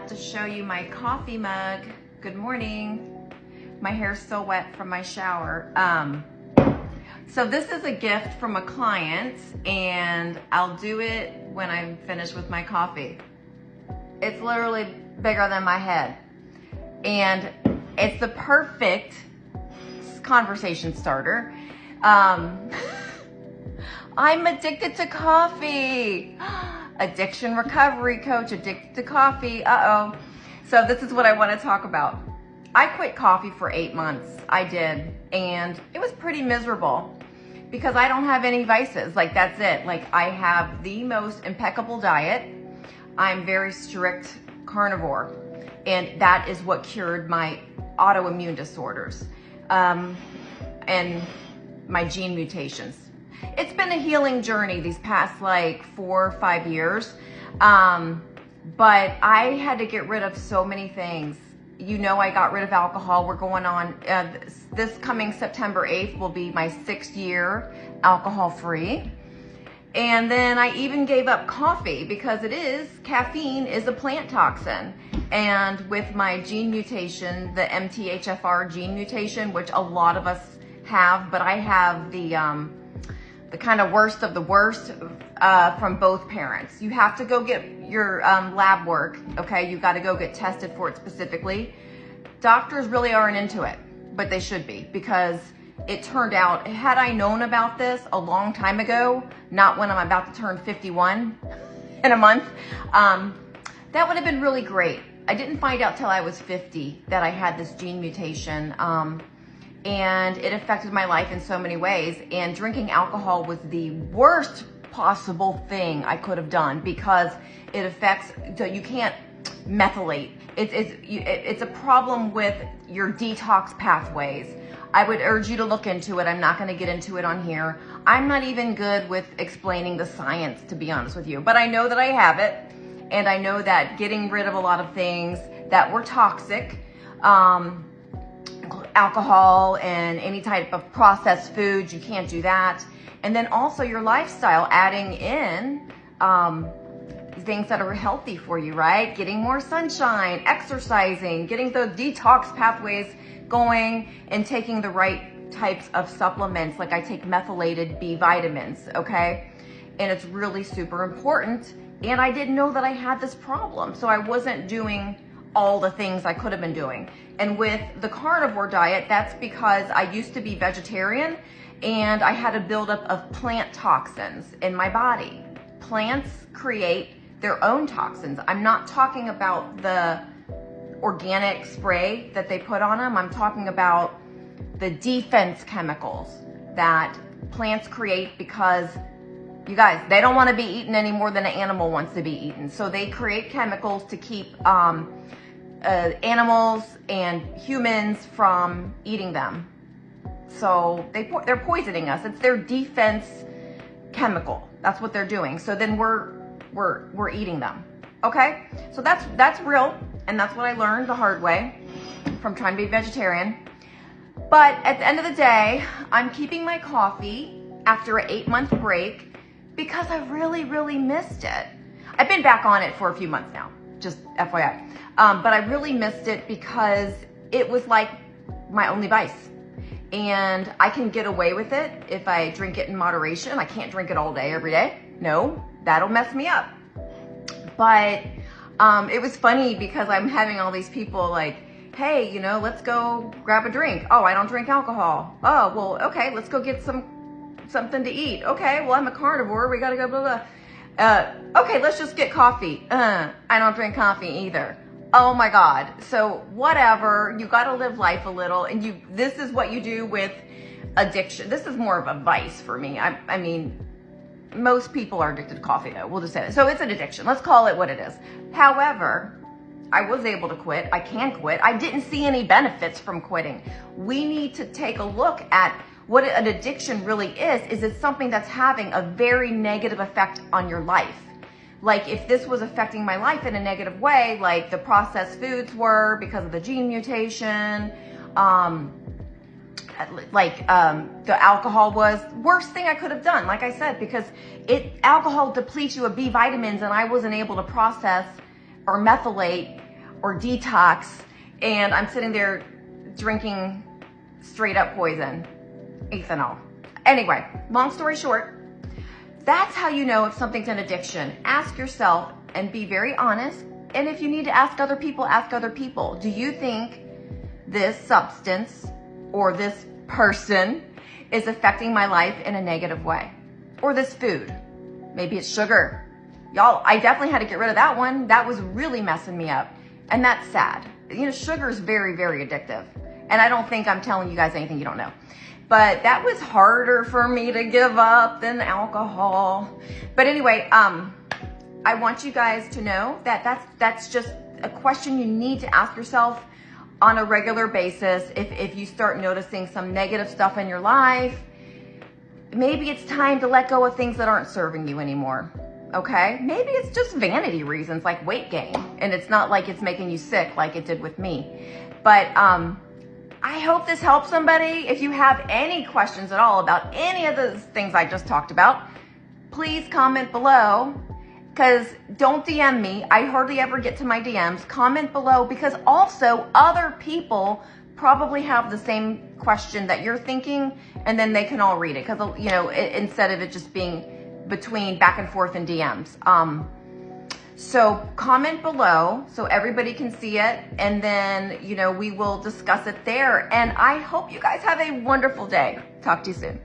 have to show you my coffee mug. Good morning. My hair's still wet from my shower. So this is a gift from a client, and I'll do it when I'm finished with my coffee. It's literally bigger than my head. And it's the perfect conversation starter. I'm addicted to coffee. Addiction recovery coach, addicted to coffee. Uh-oh. So this is what I want to talk about. I quit coffee for 8 months. I did. And it was pretty miserable because I don't have any vices. Like, that's it. Like, I have the most impeccable diet. I'm very strict carnivore. And that is what cured my autoimmune disorders and my gene mutations. It's been a healing journey these past like 4 or 5 years. But I had to get rid of so many things. You know, I got rid of alcohol. We're going on, this coming September 8th will be my 6th year alcohol-free. And then I even gave up coffee because caffeine is a plant toxin. And with my gene mutation, the MTHFR gene mutation, which a lot of us have, but I have the kind of worst of the worst from both parents. You have to go get your lab work, okay? You got to go get tested for it specifically. Doctors really aren't into it, but they should be, because it turned out, had I known about this a long time ago, not when I'm about to turn 51 in a month, that would have been really great. I didn't find out till I was 50 that I had this gene mutation. And it affected my life in so many ways. And drinking alcohol was the worst possible thing I could have done because it affects, so you can't methylate. It's a problem with your detox pathways. I would urge you to look into it. I'm not going to get into it on here. I'm not even good with explaining the science, to be honest with you. But I know that I have it. And I know that getting rid of a lot of things that were toxic, alcohol and any type of processed foods, you can't do that. And then also your lifestyle, adding in things that are healthy for you, right? Getting more sunshine, exercising, getting the detox pathways going, and taking the right types of supplements. Like I take methylated B vitamins, okay? And it's really super important. And I didn't know that I had this problem. So I wasn't doing all the things I could have been doing. And with the carnivore diet, that's because I used to be vegetarian and I had a buildup of plant toxins in my body. Plants create their own toxins. I'm not talking about the organic spray that they put on them. I'm talking about the defense chemicals that plants create because, you guys, they don't want to be eaten any more than an animal wants to be eaten. So they create chemicals to keep animals and humans from eating them. So they're poisoning us. It's their defense chemical. That's what they're doing. So then we're eating them. Okay? So that's real, and that's what I learned the hard way from trying to be vegetarian. But at the end of the day, I'm keeping my coffee after an 8-month break because I really, really missed it. I've been back on it for a few months now, just FYI. But I really missed it because it was like my only vice. And I can get away with it if I drink it in moderation. I can't drink it all day, every day. No, that'll mess me up. But it was funny because I'm having all these people like, hey, let's go grab a drink. Oh, I don't drink alcohol. Oh, well, okay, let's go get something to eat. Okay, well, I'm a carnivore. We got to go blah, blah. Okay, let's just get coffee. I don't drink coffee either. Oh my God. So whatever, you got to live life a little. And this is what you do with addiction. This is more of a vice for me. I mean, most people are addicted to coffee though. We'll just say that. So it's an addiction. Let's call it what it is. However, I was able to quit. I can quit. I didn't see any benefits from quitting. We need to take a look at what an addiction really is. Is it something that's having a very negative effect on your life? Like if this was affecting my life in a negative way, like the processed foods were because of the gene mutation, the alcohol was worst thing I could have done, like I said, because alcohol depletes you of B vitamins and I wasn't able to process or methylate or detox, and I'm sitting there drinking straight up poison, ethanol. Anyway, long story short, that's how you know if something's an addiction. Ask yourself and be very honest. And if you need to ask other people, ask other people. Do you think this substance or this person is affecting my life in a negative way? Or this food? Maybe it's sugar. Y'all, I definitely had to get rid of that one. That was really messing me up. And that's sad. You know, sugar is very, very addictive. And I don't think I'm telling you guys anything you don't know. But that was harder for me to give up than alcohol. But anyway, I want you guys to know that that's just a question you need to ask yourself on a regular basis. If you start noticing some negative stuff in your life, maybe it's time to let go of things that aren't serving you anymore. Okay? Maybe it's just vanity reasons like weight gain, and it's not like it's making you sick like it did with me. But I hope this helps somebody. If you have any questions at all about any of the things I just talked about, please comment below, because don't DM me. I hardly ever get to my DMs. Comment below, because also other people probably have the same question that you're thinking, and then they can all read it, because, you know, instead of it just being between back and forth in DMs. So comment below so everybody can see it, and then, you know, we will discuss it there. And I hope you guys have a wonderful day. Talk to you soon.